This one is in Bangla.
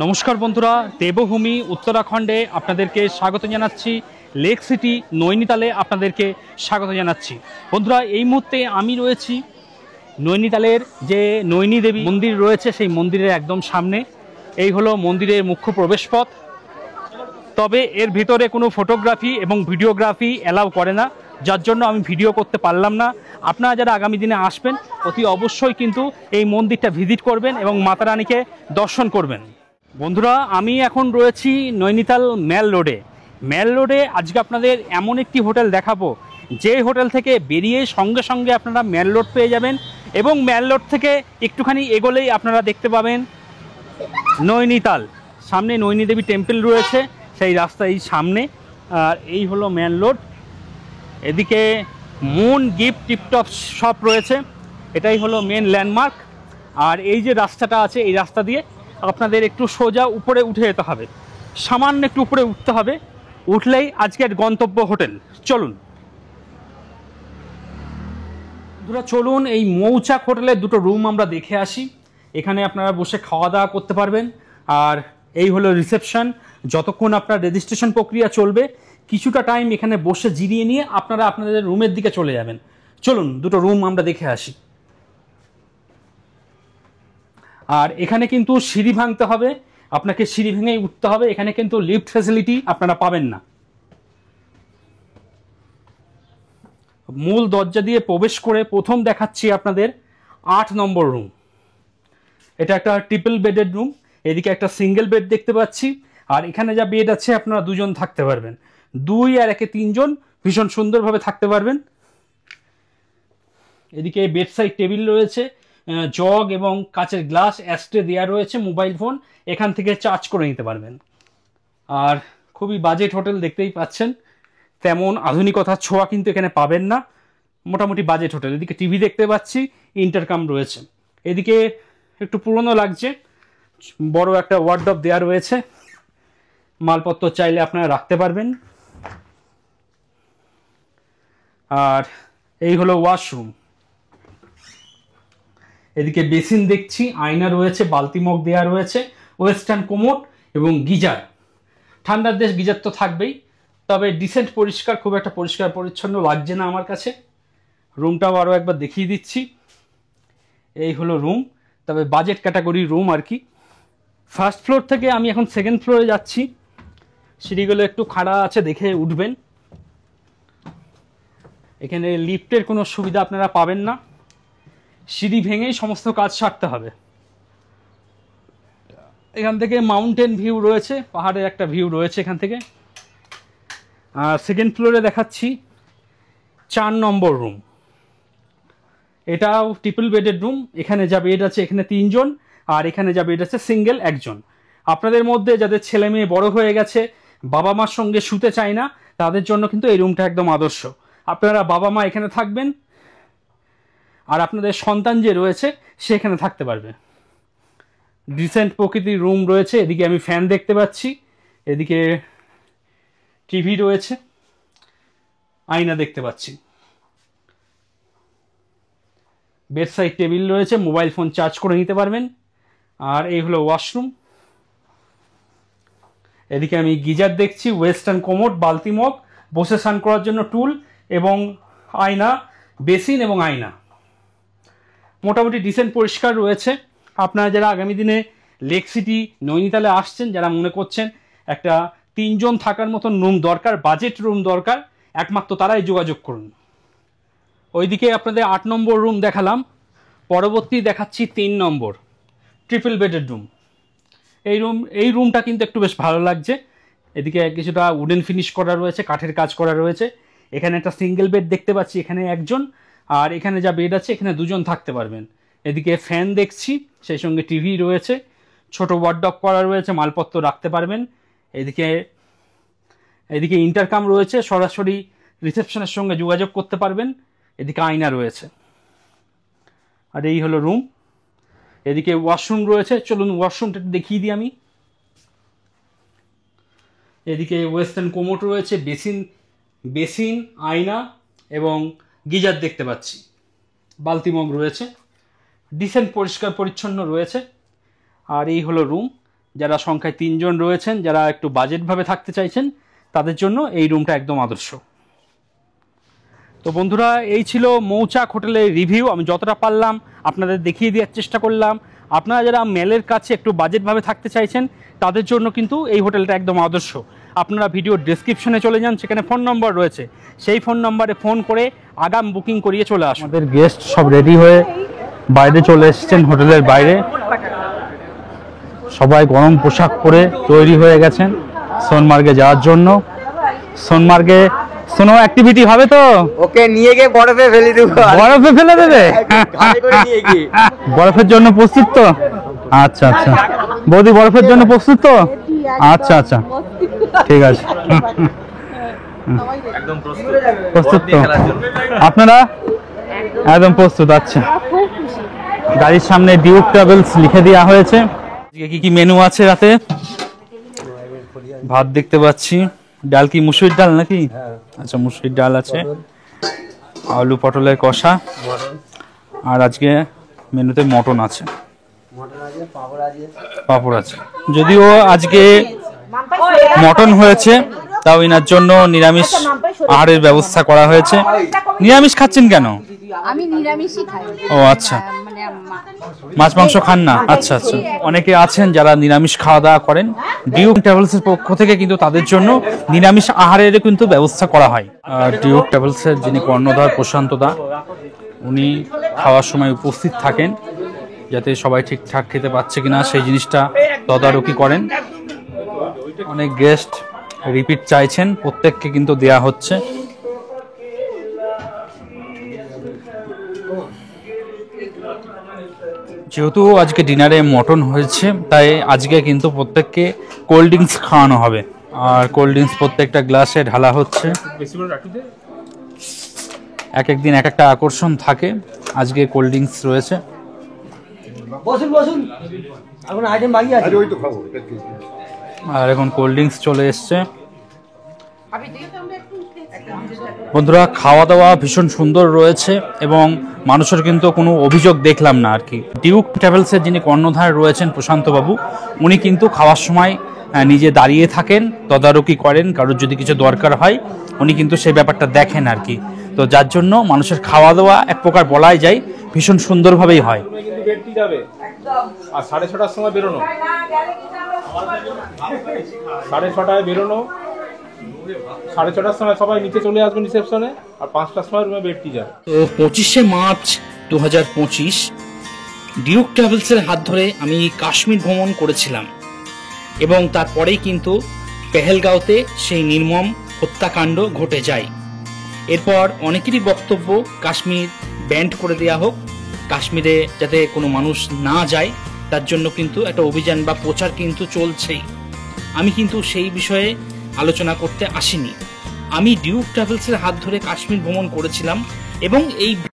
নমস্কার বন্ধুরা, দেবভূমি উত্তরাখণ্ডে আপনাদেরকে স্বাগত জানাচ্ছি। লেক সিটি নৈনিতালে আপনাদেরকে স্বাগত জানাচ্ছি। বন্ধুরা, এই মুহূর্তে আমি রয়েছি নৈনিতালের যে নৈনী দেবী মন্দির রয়েছে সেই মন্দিরের একদম সামনে। এই হলো মন্দিরের মুখ্য প্রবেশপথ। তবে এর ভিতরে কোনো ফটোগ্রাফি এবং ভিডিওগ্রাফি অ্যালাউ করে না, যার জন্য আমি ভিডিও করতে পারলাম না। আপনারা যারা আগামী দিনে আসবেন অতি অবশ্যই কিন্তু এই মন্দিরটা ভিজিট করবেন এবং মাতা রানীকে দর্শন করবেন। বন্ধুরা, আমি এখন রয়েছি নৈনিতাল ম্যাল রোডে। আজকে আপনাদের এমন একটি হোটেল দেখাবো যে হোটেল থেকে বেরিয়ে সঙ্গে সঙ্গে আপনারা ম্যাল রোড পেয়ে যাবেন এবং ম্যাল রোড থেকে একটুখানি এগোলেই আপনারা দেখতে পাবেন নৈনিতাল। সামনে নৈনী দেবী টেম্পল রয়েছে, সেই রাস্তা এই সামনে। আর এই হলো ম্যাল রোড। এদিকে মুন গিফট টিপটপ শপ রয়েছে, এটাই হলো মেন ল্যান্ডমার্ক। আর এই যে রাস্তাটা আছে এই রাস্তা দিয়ে আপনাদের একটু সোজা উপরে উঠে যেতে হবে, সামান্য একটু উপরে উঠতে হবে, উঠলেই আজকের গন্তব্য হোটেল। চলুন বন্ধুরা, চলুন এই মৌচাক হোটেলের দুটো রুম আমরা দেখে আসি। এখানে আপনারা বসে খাওয়া দাওয়া করতে পারবেন। আর এই হলো রিসেপশন। যতক্ষণ আপনার রেজিস্ট্রেশন প্রক্রিয়া চলবে কিছুটা টাইম এখানে বসে জিরিয়ে নিয়ে আপনারা আপনাদের রুমের দিকে চলে যাবেন। চলুন দুটো রুম আমরা দেখে আসি। আর এখানে কিন্তু সিঁড়ি ভাঙতে হবে, আপনাকে সিঁড়ি ভেঙেই উঠতে হবে। এখানে কিন্তু লিফট ফ্যাসিলিটি আপনারা পাবেন না। মূল দরজা দিয়ে প্রবেশ করে প্রথম দেখাচ্ছি আপনাদের 8 নম্বর রুম। এটা একটা ট্রিপল বেডেড রুম। এদিকে একটা সিঙ্গেল বেড দেখতে পাচ্ছি। আর এখানে যা বেড আছে আপনারা দুজন থাকতে পারবেন, 2 আর 1 3জন ভীষণ সুন্দরভাবে থাকতে পারবেন। এদিকে বেড সাইড টেবিল রয়েছে, জগ এবং কাচের গ্লাস, অ্যাস্ট্রে দেওয়া রয়েছে, মোবাইল ফোন এখান থেকে চার্জ করে নিতে পারবেন। আর খুবই বাজেট হোটেল, দেখতেই পাচ্ছেন, তেমন আধুনিকতার ছোঁয়া কিন্তু এখানে পাবেন না, মোটামুটি বাজেট হোটেল। এদিকে টিভি দেখতে পাচ্ছি, ইন্টারকাম রয়েছে। এদিকে একটু পুরনো লাগছে, বড় একটা ওয়ার্ডরোব দেওয়া রয়েছে, মালপত্র চাইলে আপনারা রাখতে পারবেন। আর এই হলো ওয়াশরুম। এদিকে বেসিন দেখছি, আয়না রয়েছে, বালতি মগ দেওয়া রয়েছে, ওয়েস্টার্ন কোমোড এবং গিজার। ঠান্ডার দেশ, গিজার তো থাকবেই, তবে ডিসেন্ট পরিষ্কার, খুব একটা পরিষ্কার পরিচ্ছন্ন লাগছে না আমার কাছে। রুমটাও আরও একবার দেখিয়ে দিচ্ছি। এই হলো রুম, তবে বাজেট ক্যাটাগরির রুম আর কি। ফার্স্ট ফ্লোর থেকে আমি এখন সেকেন্ড ফ্লোরে যাচ্ছি। সিঁড়িগুলো একটু খাড়া আছে, দেখে উঠবেন। এখানে লিফটের কোনো সুবিধা আপনারা পাবেন না, সিঁড়ি ভেঙেই সমস্ত কাজ সারতে হবে। এখান থেকে মাউন্টেন ভিউ রয়েছে, পাহাড়ের একটা ভিউ রয়েছে এখান থেকে। আর সেকেন্ড ফ্লোরে দেখাচ্ছি 4 নম্বর রুম। এটাও ট্রিপল বেডেড রুম। এখানে যা বেড আছে এখানে 3 জন, আর এখানে যা বেড আছে সিঙ্গেল 1 জন। আপনাদের মধ্যে যাদের ছেলে মেয়ে বড় হয়ে গেছে, বাবা মার সঙ্গে শুতে চায় না, তাদের জন্য কিন্তু এই রুমটা একদম আদর্শ। আপনারা বাবা মা এখানে থাকবেন আর আপনাদের সন্তান যে রয়েছে সে এখানে থাকতে পারবে। ডিসেন্ট প্রকৃতির রুম রয়েছে। এদিকে আমি ফ্যান দেখতে পাচ্ছি, এদিকে টিভি রয়েছে, আয়না দেখতে পাচ্ছি, বেড সাইড টেবিল রয়েছে, মোবাইল ফোন চার্জ করে নিতে পারবেন। আর এই হলো ওয়াশরুম। এদিকে আমি গিজার দেখছি, ওয়েস্টার্ন কোমোড, বালতি মগ, বসে স্নান করার জন্য টুল এবং আয়না, বেসিন এবং আয়না। মোটামুটি ডিসেন্ট পরিষ্কার রয়েছে। আপনারা যারা আগামী দিনে লেক সিটি নৈনিতালে আসছেন, যারা মনে করছেন একটা 3 জন থাকার মতন রুম দরকার, বাজেট রুম দরকার, একমাত্র তারাই যোগাযোগ করুন। ওইদিকে আপনাদের 8 নম্বর রুম দেখালাম, পরবর্তী দেখাচ্ছি 3 নম্বর ট্রিপল বেডেড রুম। এই রুমটা কিন্তু একটু বেশ ভালো লাগছে। এদিকে কিছুটা উডেন ফিনিশ করা রয়েছে, কাঠের কাজ করা রয়েছে। এখানে একটা সিঙ্গেল বেড দেখতে পাচ্ছি, এখানে 1 জন, আর এখানে যা বেড আছে এখানে 2 জন থাকতে পারবেন। এদিকে ফ্যান দেখছি, সেই সঙ্গে টিভি রয়েছে, ছোট ওয়ার্ডরোব করা রয়েছে, মালপত্র রাখতে পারবেন। এদিকে ইন্টারকাম রয়েছে, সরাসরি রিসেপশনের সঙ্গে যোগাযোগ করতে পারবেন। এদিকে আয়না রয়েছে। আর এই হলো রুম। এদিকে ওয়াশরুম রয়েছে, চলুন ওয়াশরুমটা একটু দেখিয়ে দিই আমি। এদিকে ওয়েস্টার্ন কোমোড রয়েছে, বেসিন, আয়না এবং গিজার দেখতে পাচ্ছি, বালতি মগ রয়েছে, ডিসেন্ট পরিষ্কার পরিচ্ছন্ন রয়েছে। আর এই হলো রুম। যারা সংখ্যায় 3 জন রয়েছেন, যারা একটু বাজেটভাবে থাকতে চাইছেন, তাদের জন্য এই রুমটা একদম আদর্শ। তো বন্ধুরা, এই ছিল মৌচাক হোটেলের রিভিউ। আমি যতটা পারলাম আপনাদের দেখিয়ে দেওয়ার চেষ্টা করলাম। আপনারা যারা মেলের কাছে একটু বাজেটভাবে থাকতে চাইছেন, তাদের জন্য কিন্তু এই হোটেলটা একদম আদর্শ। আপনারা ভিডিওর ডেসক্রিপশনে চলে যান, সেখানে ফোন নম্বর রয়েছে, সেই ফোন নম্বরে ফোন করে আগাম বুকিং করিয়ে চলে আসুন। আমাদের গেস্ট সব রেডি হয়ে বাইরে চলে এসেছেন, হোটেলের বাইরে সবাই গরম পোশাক পরে তৈরি হয়ে গেছেন সোনমার্গে যাওয়ার জন্য। সোনমার্গে স্নো অ্যাক্টিভিটি হবে তো? ওকে নিয়ে গিয়ে বরফে ফেলে দেব। বরফে ফেলে দেবে? বরফের জন্য প্রস্তুত তো? আচ্ছা আচ্ছা, বৌদি বরফের জন্য প্রস্তুত তো? আচ্ছা আচ্ছা, ঠিক আছে, একদম প্রস্তুত তো আপনারা? একদম প্রস্তুত। আচ্ছা, গাড়ির সামনে ডিউক ট্রাভেলস লিখে দেওয়া হয়েছে। আজকে কি কি মেনু আছে রাতে? ভাত দেখতে পাচ্ছি, ডাল কি মুসুরির ডাল নাকি? আচ্ছা, মুসুরির ডাল আছে, আলু পটলের কষা, আর আজকে মেনুতে মটন আছে, পাঁপড় আছে। যদিও আজকে মটন হয়েছে, তাও এনার জন্য নিরামিষ আহারের ব্যবস্থা করা হয়েছে। নিরামিষ খাচ্ছেন কেন? আমি নিরামিষই খাই। ও আচ্ছা, মাছ মাংস খান না? আচ্ছা আচ্ছা। অনেকে আছেন যারা নিরামিষ খাওয়া দাওয়া করেন, ডিউক ট্রাভেলসের পক্ষ থেকে কিন্তু তাদের জন্য নিরামিষ আহারের কিন্তু ব্যবস্থা করা হয়। ডিউক ট্রাভেলসের যিনি কর্ণধার প্রশান্ত দা, উনি খাওয়ার সময় উপস্থিত থাকেন, যাতে সবাই ঠিকঠাক খেতে পাচ্ছে কিনা সেই জিনিসটা তদারকি করেন। অনেক গেস্ট রিপিট চাইছেন, প্রত্যেককে কিন্তু দেয়া হচ্ছে। যেহেতু আজকে ডিনারে মটন হয়েছে, তাই আজকে কিন্তু প্রত্যেককে কোল্ড ড্রিঙ্কস খাওয়ানো হবে, আর কোল্ড ড্রিঙ্কস প্রত্যেকটা গ্লাসে ঢালা হচ্ছে। এক এক দিন এক একটা আকর্ষণ থাকে, আজকে কোল্ড ড্রিঙ্কস রয়েছে। আর এখন কোল্ড ড্রিঙ্কস চলে এসছে। বন্ধুরা, খাওয়া দাওয়া ভীষণ সুন্দর রয়েছে এবং মানুষের কিন্তু কোনো অভিযোগ দেখলাম না আর কি। ডিউক ট্রাভেলসের যিনি কর্ণধার রয়েছেন প্রশান্ত বাবু, উনি কিন্তু খাওয়ার সময় নিজে দাঁড়িয়ে থাকেন, তদারকি করেন, কারোর যদি কিছু দরকার হয় উনি কিন্তু সেই ব্যাপারটা দেখেন আর কি। তো যার জন্য মানুষের খাওয়া দাওয়া এক প্রকার বলাই যায় ভীষণ সুন্দরভাবেই হয়। আর 6:30টার সময় বেরোনো, 6:30টায় বেরোনো, 6:30টার সময় সবাই নিচে চলে আসবেন রিসেপশনে, আর 5টার সময় রুমে বেডটি যাবে। তো 25শে মার্চ 2025 ডিউক ট্রাভেলসের হাত ধরে আমি কাশ্মীর ভ্রমণ করেছিলাম, এবং তারপরেই কিন্তু পেহেলগাঁওতে সেই নির্মম হত্যাকাণ্ড ঘটে যায়। এরপর অনেকেরই বক্তব্য কাশ্মীর ব্যান্ড করে দেওয়া হোক, কাশ্মীরে যাতে কোনো মানুষ না যায় তার জন্য কিন্তু একটা অভিযান বা প্রচার কিন্তু চলছেই। আমি কিন্তু সেই বিষয়ে আলোচনা করতে আসিনি। আমি ডিউক ট্রাভেলসের হাত ধরে কাশ্মীর ভ্রমণ করেছিলাম এবং এই